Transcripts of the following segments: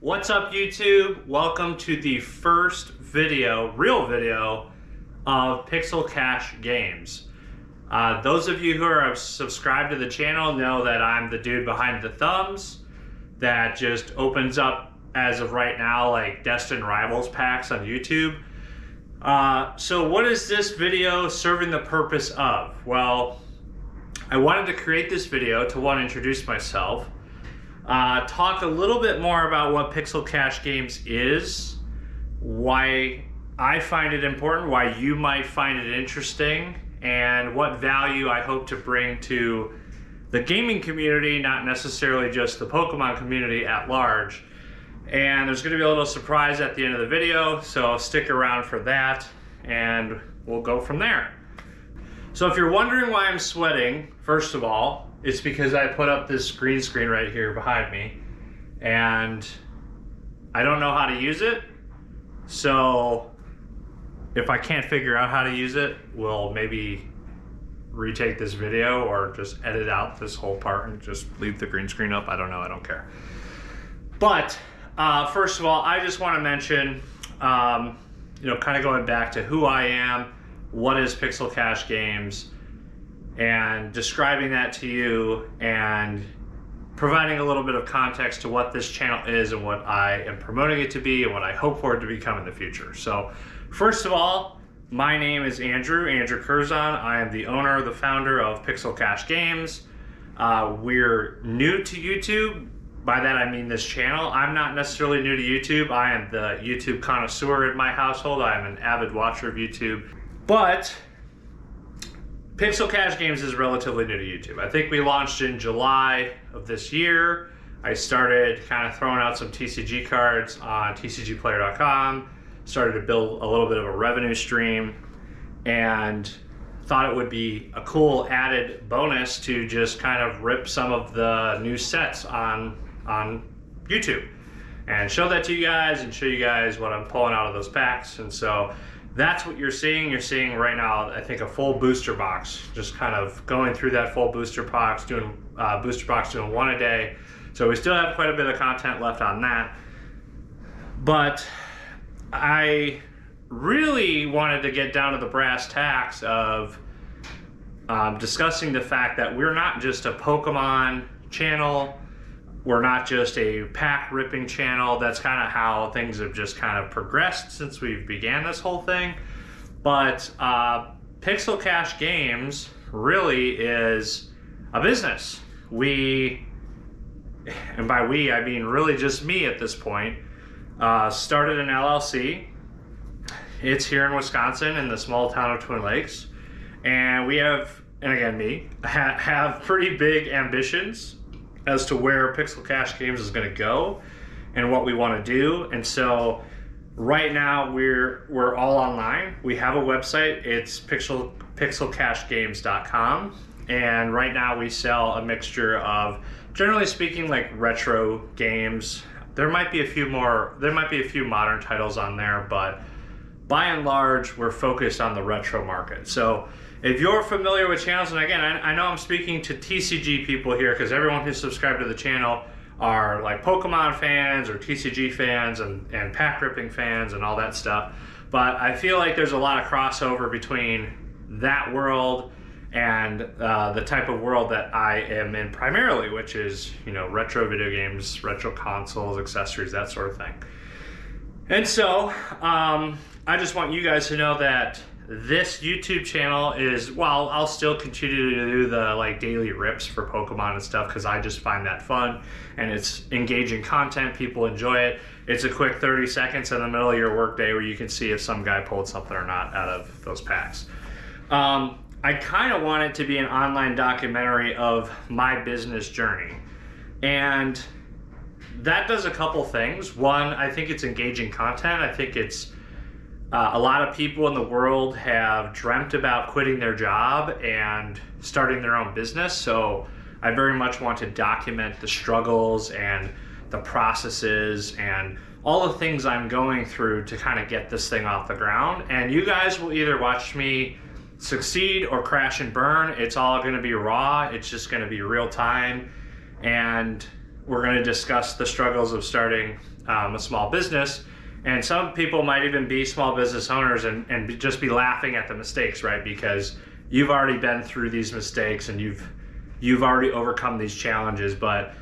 What's up, YouTube? Welcome to the first video, real video, of Pixel Cash Games. Those of you who are subscribed to the channel know that I'm the dude behind the thumbs that just opens up, as of right now, like Destined Rivals packs on YouTube. So what is this video serving the purpose of? Well, I wanted to create this video to, one, introduce myself, talk a little bit more about what Pixel Cash Games is, why I find it important, why you might find it interesting, and what value I hope to bring to the gaming community, not necessarily just the Pokemon community at large. And there's going to be a little surprise at the end of the video, so stick around for that, and we'll go from there. So if you're wondering why I'm sweating, first of all, it's because I put up this green screen right here behind me, and I don't know how to use it. So if I can't figure out how to use it, we'll maybe retake this video or just edit out this whole part and just leave the green screen up. I don't know, I don't care. But first of all, I just want to mention, kind of going back to who I am, what is Pixel Cash Games, and describing that to you and providing a little bit of context to what this channel is and what I am promoting it to be and what I hope for it to become in the future. So first of all, my name is Andrew Curzon. I am the owner, the founder of Pixel Cash Games. We're new to YouTube. By that I mean this channel. I'm not necessarily new to YouTube. I am the YouTube connoisseur in my household. I am an avid watcher of YouTube. But Pixel Cash Games is relatively new to YouTube. I think we launched in July of this year. I started kind of throwing out some TCG cards on tcgplayer.com, started to build a little bit of a revenue stream, and thought it would be a cool added bonus to just kind of rip some of the new sets on YouTube and show that to you guys and show you guys what I'm pulling out of those packs. And so that's what you're seeing. You're seeing right now, I think, a full booster box, just kind of going through that full booster box, doing one a day. So we still have quite a bit of content left on that. But I really wanted to get down to the brass tacks of discussing the fact that we're not just a Pokemon channel. We're not just a pack ripping channel. That's kind of how things have just kind of progressed since we began this whole thing. But Pixel Cash Games really is a business. We, and by we I mean really just me at this point, started an LLC. It's here in Wisconsin in the small town of Twin Lakes. And we have, and again me, have pretty big ambitions as to where Pixel Cash Games is going to go and what we want to do. And so right now we're all online. We have a website. It's pixelcashgames.com. And right now we sell a mixture of, generally speaking, like retro games. There might be a few modern titles on there, but by and large, we're focused on the retro market. So if you're familiar with channels, and again, I know I'm speaking to TCG people here because everyone who's subscribed to the channel are like Pokemon fans or TCG fans and pack ripping fans and all that stuff. But I feel like there's a lot of crossover between that world and the type of world that I am in primarily, which is, retro video games, retro consoles, accessories, that sort of thing. And so I just want you guys to know that this YouTube channel is, well, I'll still continue to do the daily rips for Pokemon and stuff because I just find that fun and it's engaging content. People enjoy it. It's a quick 30 seconds in the middle of your workday where you can see if some guy pulled something or not out of those packs. I kind of want it to be an online documentary of my business journey. And that does a couple things. One, I think it's engaging content. I think it's a lot of people in the world have dreamt about quitting their job and starting their own business. So I very much want to document the struggles and the processes and all the things I'm going through to kind of get this thing off the ground. And you guys will either watch me succeed or crash and burn. It's all going to be raw. It's just going to be real time. And we're going to discuss the struggles of starting a small business. And some people might even be small business owners and just be laughing at the mistakes, right? Because you've already been through these mistakes and you've already overcome these challenges. But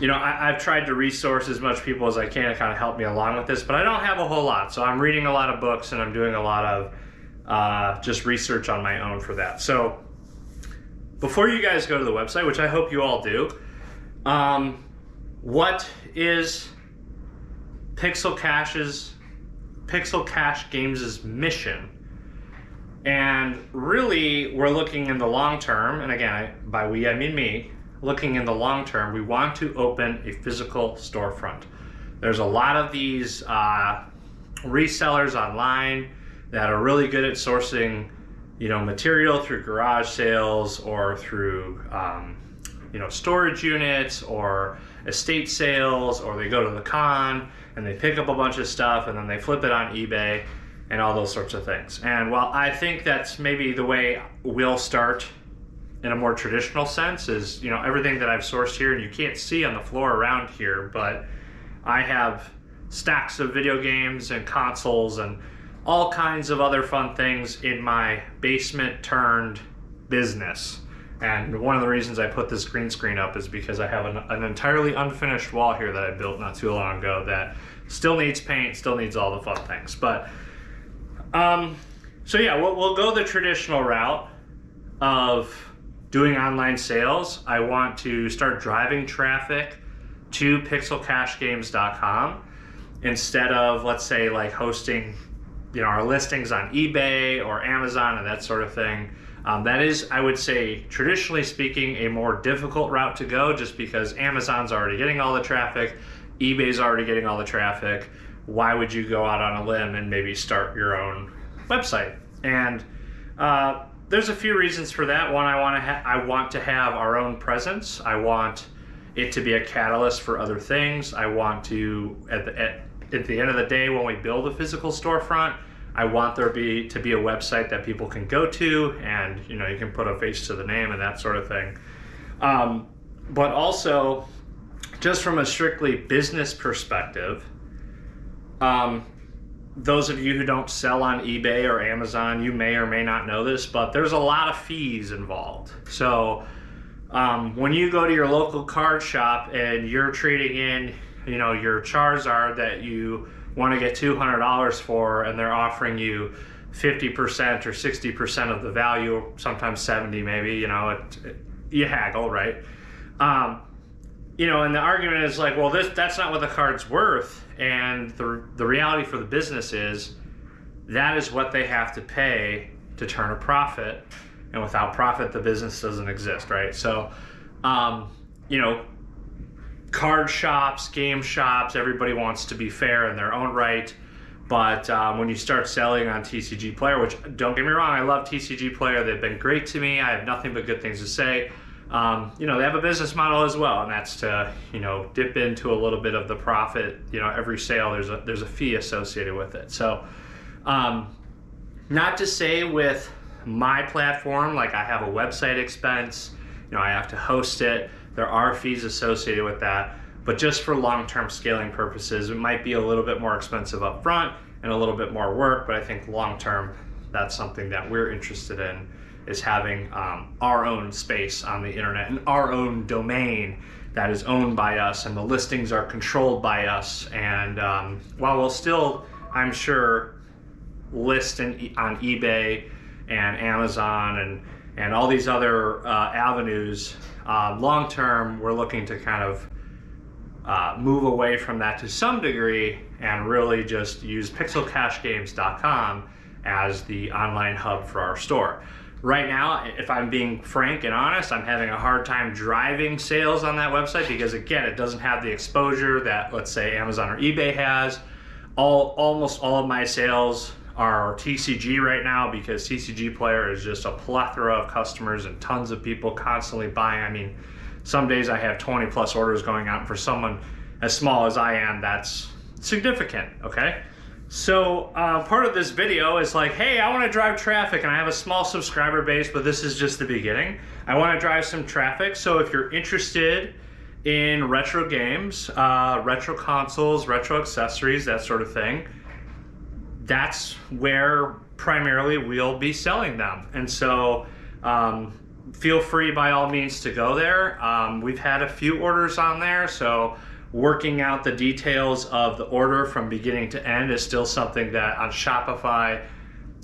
you know, I've tried to resource as much people as I can to kind of help me along with this, but I don't have a whole lot. So I'm reading a lot of books and I'm doing a lot of just research on my own for that. So before you guys go to the website, which I hope you all do, what is Pixel Cash Games' mission? And really, we're looking in the long term, and again, by we, I mean me, looking in the long term, we want to open a physical storefront. There's a lot of these resellers online that are really good at sourcing, you know, material through garage sales or through, you know, storage units or estate sales, or they go to the con and they pick up a bunch of stuff and then they flip it on eBay and all those sorts of things. And while I think that's maybe the way we'll start in a more traditional sense, is, you know, everything that I've sourced here, and you can't see on the floor around here, but I have stacks of video games and consoles and all kinds of other fun things in my basement turned business. And one of the reasons I put this green screen up is because I have an entirely unfinished wall here that I built not too long ago that still needs paint, still needs all the fun things. But so yeah, we'll go the traditional route of doing online sales. I want to start driving traffic to pixelcashgames.com instead of, let's say, like hosting, you know, our listings on eBay or Amazon and that sort of thing. That is, I would say, traditionally speaking, a more difficult route to go, just because Amazon's already getting all the traffic, eBay's already getting all the traffic. Why would you go out on a limb and maybe start your own website? And there's a few reasons for that. One, I want to have our own presence. I want it to be a catalyst for other things. I want to, at the end of the day, when we build a physical storefront, I want there to be a website that people can go to, and, you know, you can put a face to the name and that sort of thing. But also, just from a strictly business perspective, those of you who don't sell on eBay or Amazon, you may or may not know this, but there's a lot of fees involved. So when you go to your local card shop and you're trading in, you know, your Charizard that you want to get $200 for, and they're offering you 50% or 60% of the value, sometimes 70 maybe, you know, you haggle, right? You know, and the argument is like, well, that's not what the card's worth. And the reality for the business is that is what they have to pay to turn a profit. And without profit, the business doesn't exist, right? So, you know, card shops, game shops, everybody wants to be fair in their own right. But when you start selling on TCG Player, which, don't get me wrong, I love TCG Player. They've been great to me. I have nothing but good things to say. You know, they have a business model as well, and that's to, you know, dip into a little bit of the profit. You know, every sale, there's a fee associated with it. So, not to say with my platform, like I have a website expense, you know, I have to host it. There are fees associated with that, but just for long-term scaling purposes, it might be a little bit more expensive up front and a little bit more work, but I think long-term, that's something that we're interested in, is having our own space on the internet and our own domain that is owned by us, and the listings are controlled by us. And while we'll still, I'm sure, list on eBay and Amazon and all these other avenues, long term, we're looking to kind of move away from that to some degree and really just use pixelcashgames.com as the online hub for our store. Right now, if I'm being frank and honest, I'm having a hard time driving sales on that website because, again, it doesn't have the exposure that, let's say, Amazon or eBay has. Almost all of my sales are TCG right now because TCG Player is just a plethora of customers and tons of people constantly buying. I mean, some days I have 20 plus orders going out, and for someone as small as I am, that's significant, okay? So part of this video is like, hey, I want to drive traffic, and I have a small subscriber base, but this is just the beginning. I want to drive some traffic. So if you're interested in retro games, retro consoles, retro accessories, that sort of thing. That's where primarily we'll be selling them. And so feel free by all means to go there. We've had a few orders on there, so working out the details of the order from beginning to end is still something that on Shopify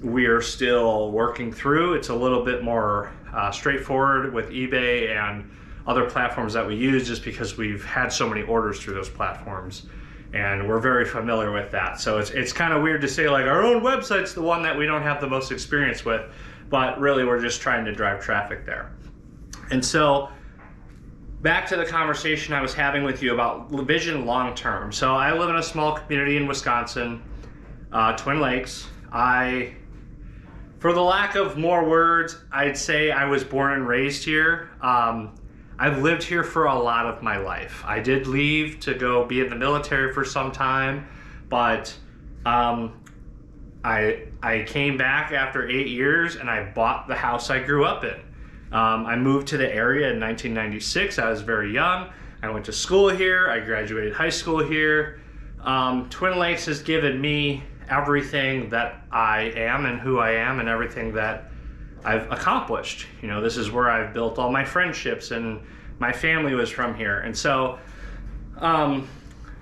we're still working through. It's a little bit more straightforward with eBay and other platforms that we use, just because we've had so many orders through those platforms and we're very familiar with that. So it's kind of weird to say like our own website's the one that we don't have the most experience with, but really we're just trying to drive traffic there. And so back to the conversation I was having with you about vision long term. So I live in a small community in Wisconsin, Twin Lakes. For the lack of more words, I'd say I was born and raised here. I've lived here for a lot of my life. I did leave to go be in the military for some time, but I came back after 8 years and I bought the house I grew up in. I moved to the area in 1996. I was very young. I went to school here. I graduated high school here. Twin Lakes has given me everything that I am and who I am and everything that I've accomplished. You know, this is where I've built all my friendships, and my family was from here. And so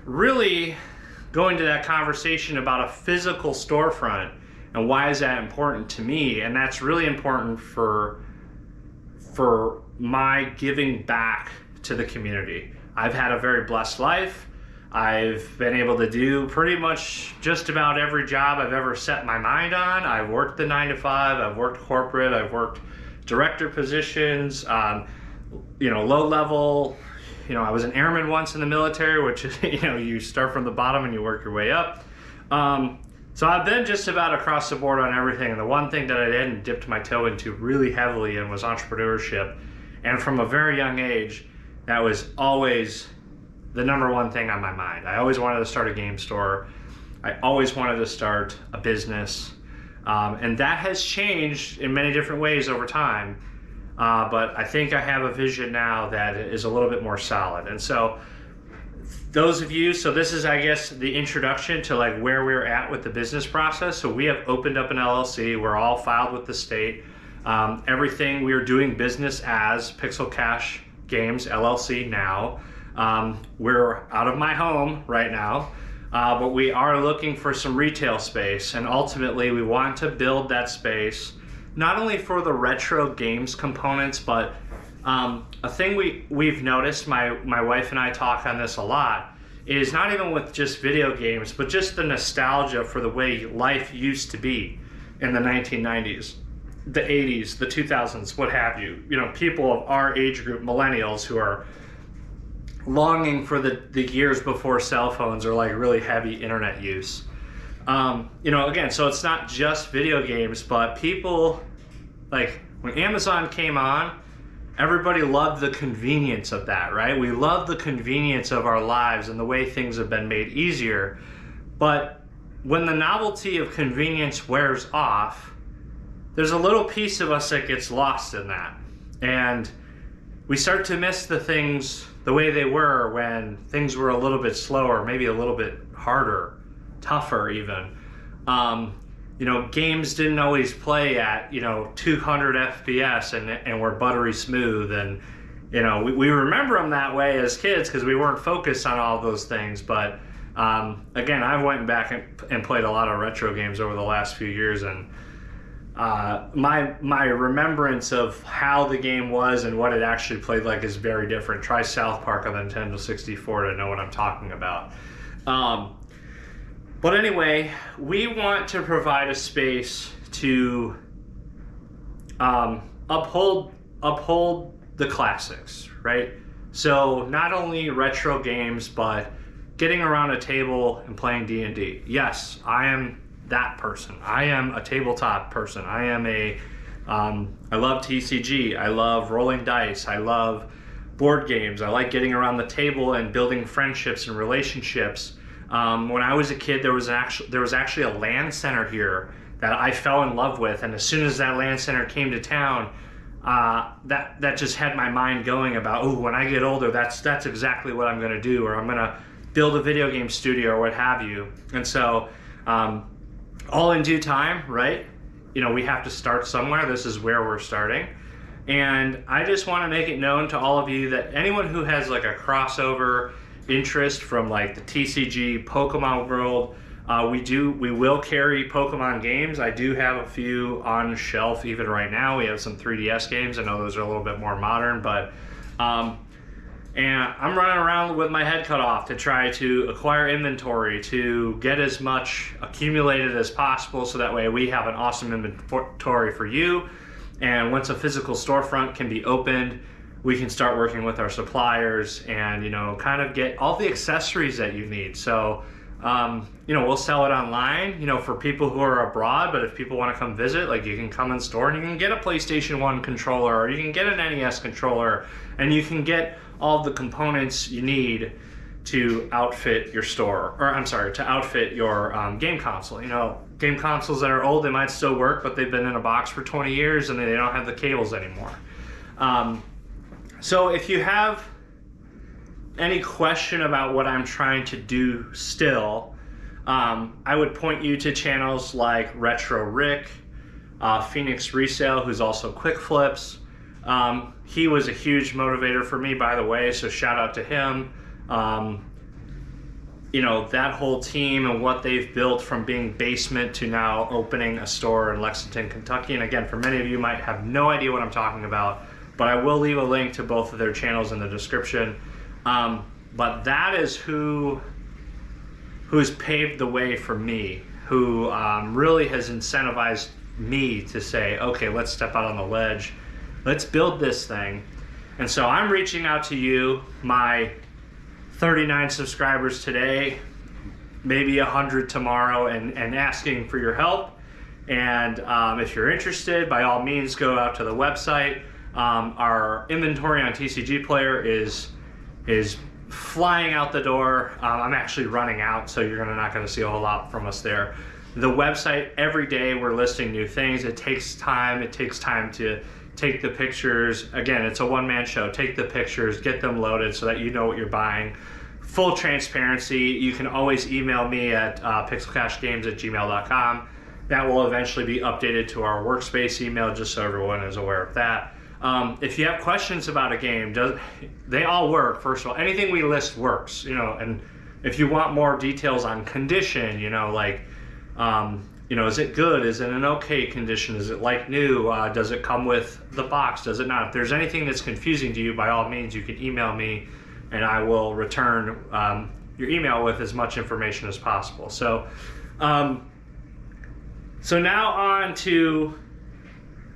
really going to that conversation about a physical storefront and why is that important to me, and that's really important for my giving back to the community. I've had a very blessed life. I've been able to do pretty much just about every job I've ever set my mind on. I've worked the 9 to 5, I've worked corporate, I've worked director positions, low level. I was an airman once in the military, which is, you start from the bottom and you work your way up. So I've been just about across the board on everything. And the one thing that I didn't dip my toe into really heavily in was entrepreneurship. And from a very young age, that was always the number one thing on my mind. I always wanted to start a game store. I always wanted to start a business. And that has changed in many different ways over time. But I think I have a vision now that is a little bit more solid. And so those of you, so this is, I guess, the introduction to like where we're at with the business process. So we have opened up an LLC. We're all filed with the state. Everything, we are doing business as Pixel Cash Games LLC now. We're out of my home right now, but we are looking for some retail space, and ultimately we want to build that space not only for the retro games components, but a thing we've noticed, my wife and I talk on this a lot, is not even with just video games, but just the nostalgia for the way life used to be in the 1990s, the 80s, the 2000s, what have you. People of our age group, millennials, who are longing for the years before cell phones or like really heavy internet use. Again, so it's not just video games, but people, like when Amazon came on, everybody loved the convenience of that, right? We love the convenience of our lives and the way things have been made easier. But when the novelty of convenience wears off, there's a little piece of us that gets lost in that. And we start to miss the things the way they were when things were a little bit slower, maybe a little bit harder, tougher even. Games didn't always play at 200 FPS and were buttery smooth, and we remember them that way as kids because we weren't focused on all those things. But again, I went back and played a lot of retro games over the last few years, and my remembrance of how the game was and what it actually played like is very different. Try South Park on the Nintendo 64 to know what I'm talking about. But anyway, we want to provide a space to uphold the classics, right? So not only retro games, but getting around a table and playing D&D. Yes, I am that person. I am a tabletop person. I love TCG. I love rolling dice. I love board games. I like getting around the table and building friendships and relationships. When I was a kid, there was actually a LAN center here that I fell in love with, and as soon as that LAN center came to town, that just had my mind going about, oh, when I get older, that's exactly what I'm going to do, or I'm going to build a video game studio or what have you. And so all in due time, right? You know, we have to start somewhere. This is where we're starting. And I just want to make it known to all of you that anyone who has like a crossover interest from like the TCG Pokemon world, we will carry Pokemon games. I do have a few on shelf even right now. We have some 3DS games. I know those are a little bit more modern, but and I'm running around with my head cut off to try to acquire inventory, to get as much accumulated as possible, so that way we have an awesome inventory for you. And once a physical storefront can be opened, we can start working with our suppliers and, you know, kind of get all the accessories that you need. So, you know, we'll sell it online, you know, for people who are abroad, but if people want to come visit, like, you can come in store and you can get a PlayStation 1 controller, or you can get an NES controller, and you can get all the components you need to outfit your store, or I'm sorry, to outfit your game console. You know, game consoles that are old, they might still work, but they've been in a box for 20 years and they don't have the cables anymore. So if you have any question about what I'm trying to do still, I would point you to channels like Retro Rick, Phoenix Resale, who's also Quick Flips. He was a huge motivator for me, by the way, so shout out to him. You know, that whole team and what they've built from being basement to now opening a store in Lexington, Kentucky. And again, for many of you might have no idea what I'm talking about, but I will leave a link to both of their channels in the description. But that is who's paved the way for me, who really has incentivized me to say, okay, let's step out on the ledge. Let's build this thing. And so I'm reaching out to you, my 39 subscribers today, maybe 100 tomorrow, and asking for your help. And if you're interested, by all means, go out to the website. Our inventory on TCG Player is flying out the door. I'm actually running out, so you're not going to see a whole lot from us there. The website, every day we're listing new things. It takes time. It takes time to take the pictures. Again, it's a one-man show. Take the pictures, get them loaded so that you know what you're buying. Full transparency. You can always email me at pixelcashgames@gmail.com. That will eventually be updated to our workspace email, just so everyone is aware of that. If you have questions about a game, they all work. First of all, anything we list works, you know. And if you want more details on condition, you know, like, you know, is it good? Is it an okay condition? Is it like new? Does it come with the box? Does it not? If there's anything that's confusing to you, by all means, you can email me, and I will return your email with as much information as possible. So, so now on to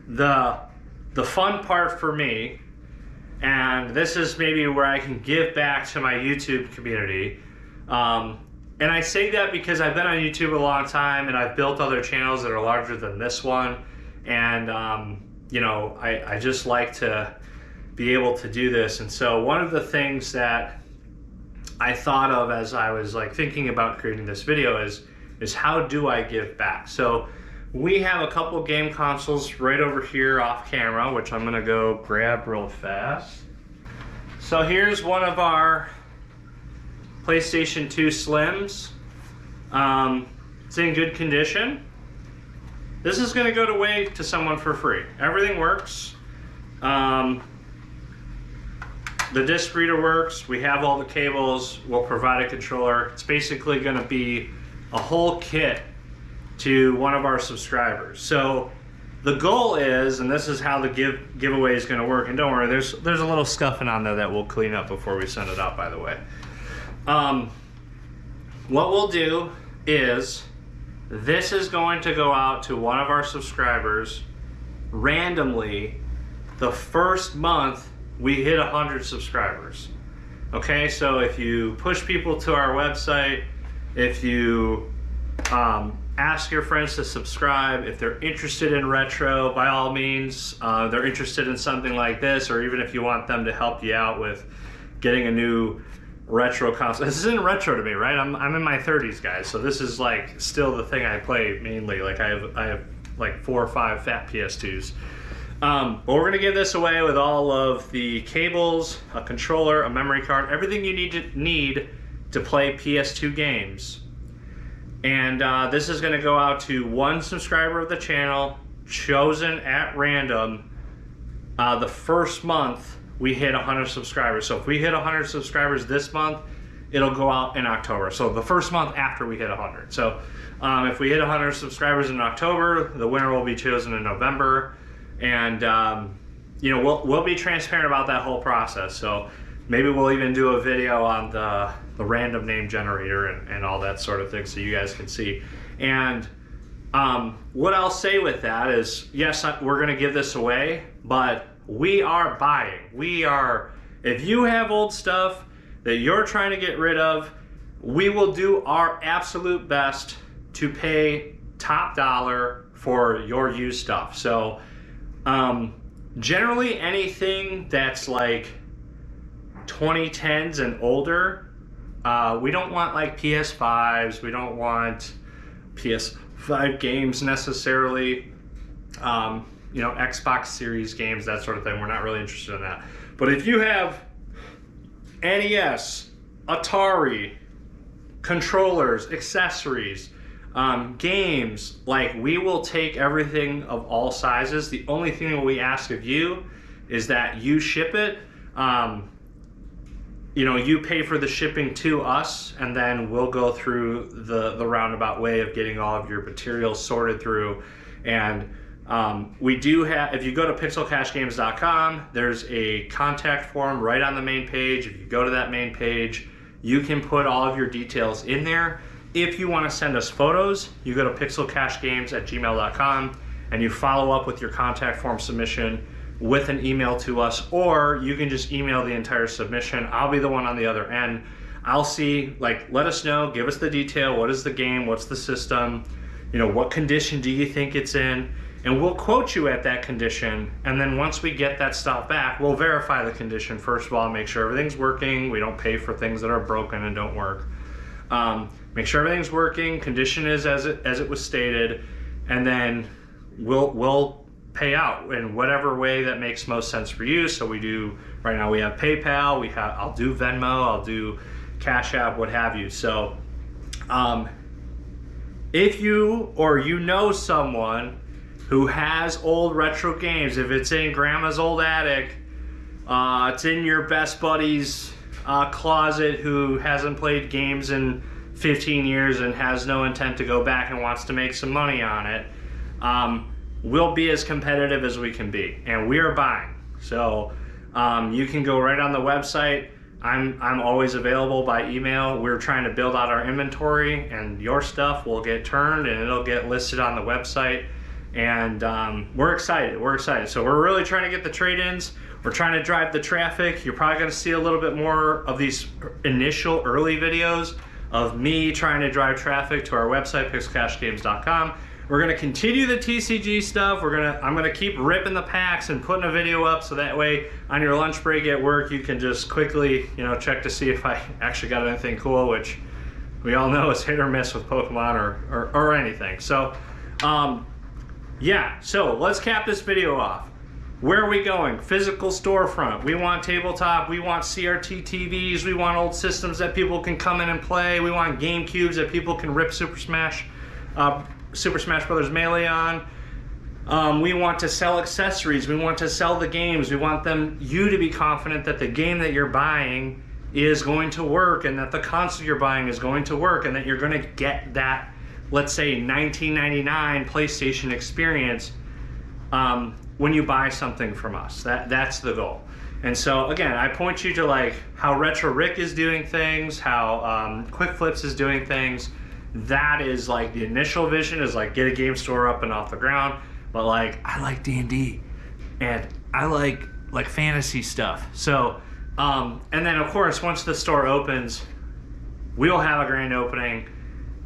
the fun part for me, and this is maybe where I can give back to my YouTube community. And I say that because I've been on YouTube a long time, and I've built other channels that are larger than this one. And, you know, I just like to be able to do this. And so one of the things that I thought of as I was like thinking about creating this video is how do I give back? So we have a couple game consoles right over here off camera, which I'm gonna go grab real fast. So here's one of our PlayStation 2 Slims. It's in good condition. This is gonna go away to someone for free. Everything works. The disc reader works. We have all the cables. We'll provide a controller. It's basically gonna be a whole kit to one of our subscribers. So the goal is, and this is how the giveaway is gonna work, and don't worry, there's a little scuffing on there that we'll clean up before we send it out, by the way. What we'll do is, this is going to go out to one of our subscribers randomly the first month we hit 100 subscribers. Okay, so if you push people to our website, if you ask your friends to subscribe, if they're interested in retro, by all means, they're interested in something like this, or even if you want them to help you out with getting a new retro console. This isn't retro to me, right? I'm in my 30s, guys, so this is like still the thing I play mainly. Like I have like 4 or 5 fat PS2s. But we're gonna give this away with all of the cables, a controller, a memory card, everything you need to play PS2 games. And this is gonna go out to one subscriber of the channel, chosen at random. The first month we hit 100 subscribers. So if we hit 100 subscribers this month, it'll go out in October. So the first month after we hit 100. So if we hit 100 subscribers in October, the winner will be chosen in November. And you know, we'll be transparent about that whole process. So maybe we'll even do a video on the random name generator and all that sort of thing, so you guys can see. And what I'll say with that is, yes, we're gonna give this away, but we are buying. If you have old stuff that you're trying to get rid of, we will do our absolute best to pay top dollar for your used stuff. So generally anything that's like 2010s and older, we don't want like PS5s, we don't want PS5 games necessarily, you know, Xbox Series games, that sort of thing. We're not really interested in that. But if you have NES, Atari, controllers, accessories, games, like, we will take everything of all sizes. The only thing that we ask of you is that you ship it. You know, you pay for the shipping to us, and then we'll go through the roundabout way of getting all of your materials sorted through. And we do have, if you go to pixelcashgames.com, there's a contact form right on the main page. If you go to that main page, you can put all of your details in there. If you want to send us photos, you go to pixelcashgames@gmail.com and you follow up with your contact form submission with an email to us, or you can just email the entire submission. I'll be the one on the other end. I'll see, like, let us know, give us the detail. What is the game? What's the system? You know, what condition do you think it's in? And we'll quote you at that condition. And then once we get that stuff back, we'll verify the condition first of all, make sure everything's working. We don't pay for things that are broken and don't work. Make sure everything's working, condition is as it was stated, and then we'll pay out in whatever way that makes most sense for you. So we do, right now we have PayPal, I'll do Venmo, I'll do Cash App, what have you. So if you or you know someone who has old retro games, if it's in grandma's old attic, it's in your best buddy's closet who hasn't played games in 15 years and has no intent to go back and wants to make some money on it, we'll be as competitive as we can be, and we are buying. So you can go right on the website. I'm always available by email. We're trying to build out our inventory, and your stuff will get turned and it'll get listed on the website. And we're excited. So we're really trying to get the trade-ins. We're trying to drive the traffic. You're probably going to see a little bit more of these initial early videos of me trying to drive traffic to our website, pixelcashgames.com. We're going to continue the TCG stuff. I'm going to keep ripping the packs and putting a video up, so that way on your lunch break at work you can just quickly, you know, check to see if I actually got anything cool, which we all know is hit or miss with Pokemon or anything. So yeah, so let's cap this video off. Where are we going? Physical storefront. We want tabletop. We want CRT TVs. We want old systems that people can come in and play. We want GameCubes that people can rip Super Smash Brothers Melee on. We want to sell accessories. We want to sell the games. We want you to be confident that the game that you're buying is going to work, and that the console you're buying is going to work, and that you're going to get that, let's say, 1999 PlayStation experience when you buy something from us. That's the goal. And so again, I point you to like how Retro Rick is doing things, how Quick Flips is doing things. That is like the initial vision, is like get a game store up and off the ground. But like, I like D&D and I like fantasy stuff. So and then of course once the store opens, we'll have a grand opening.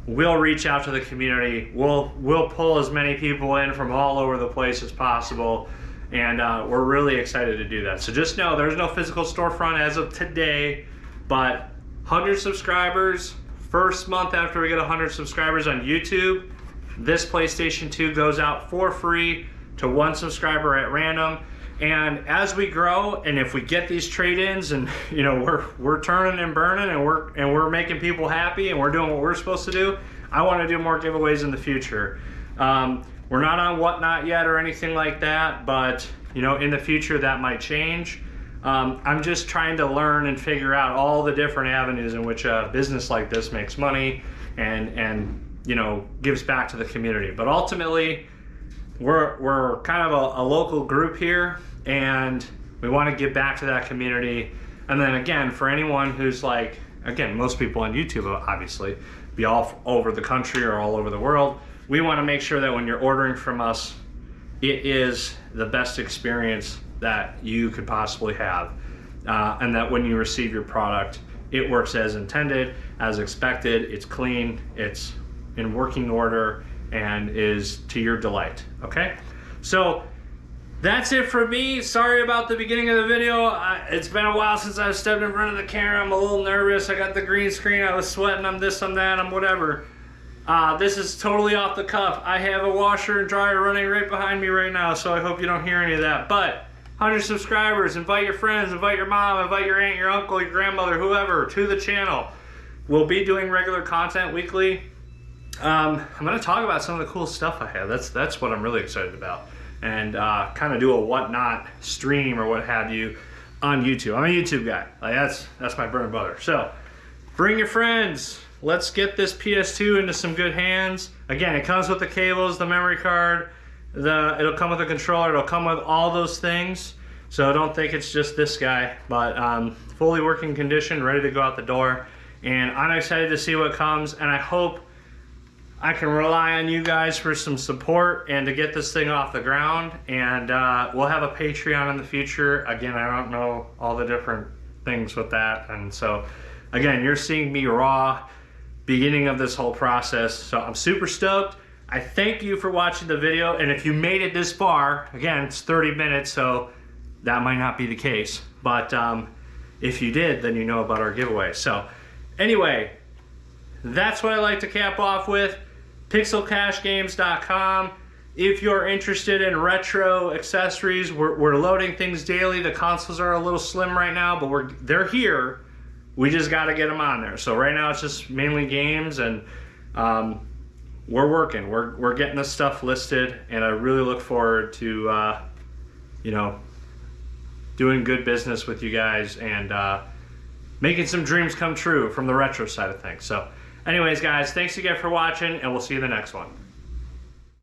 We'll reach out to the community. We'll pull as many people in from all over the place as possible, and we're really excited to do that. So just know there's no physical storefront as of today, but 100 subscribers, first month after we get 100 subscribers on YouTube, this PlayStation 2 goes out for free to 1 subscriber at random. And as we grow, and if we get these trade-ins, and you know we're turning and burning, and we're making people happy, and we're doing what we're supposed to do, I want to do more giveaways in the future. We're not on Whatnot yet or anything like that, but you know, in the future that might change. I'm just trying to learn and figure out all the different avenues in which a business like this makes money and you know, gives back to the community. But ultimately, we're kind of a local group here, and we want to give back to that community. And then again, for anyone who's like, again, most people on YouTube obviously be all over the country or all over the world, we want to make sure that when you're ordering from us, it is the best experience that you could possibly have, and that when you receive your product, it works as intended, as expected, it's clean, it's in working order, and is to your delight. Okay, so that's it for me. Sorry about the beginning of the video. It's been a while since I've stepped in front of the camera. I'm a little nervous. I got the green screen, I was sweating, I'm this, I'm that, I'm whatever. This is totally off the cuff. I have a washer and dryer running right behind me right now, so I hope you don't hear any of that. But 100 subscribers, invite your friends, invite your mom, invite your aunt, your uncle, your grandmother, whoever, to the channel. We'll be doing regular content weekly. I'm gonna talk about some of the cool stuff I have. That's what I'm really excited about. And kind of do a Whatnot stream or what have you on YouTube. I'm a YouTube guy. Like that's my bread and butter. So bring your friends. Let's get this PS2 into some good hands. Again, it comes with the cables, the memory card, it'll come with a controller, it'll come with all those things. So don't think it's just this guy, but fully working condition, ready to go out the door. And I'm excited to see what comes, and I hope I can rely on you guys for some support and to get this thing off the ground. And we'll have a Patreon in the future. Again, I don't know all the different things with that. And so, again, you're seeing me raw, beginning of this whole process. So I'm super stoked. I thank you for watching the video. And if you made it this far, again, it's 30 minutes, so that might not be the case. But if you did, then you know about our giveaway. So anyway, that's what I like to cap off with. PixelCashGames.com. If you're interested in retro accessories, we're loading things daily. The consoles are a little slim right now, but they're here. We just got to get them on there. So right now it's just mainly games, and we're working. We're getting this stuff listed, and I really look forward to you know, doing good business with you guys and making some dreams come true from the retro side of things. So anyways, guys, thanks again for watching, and we'll see you in the next one.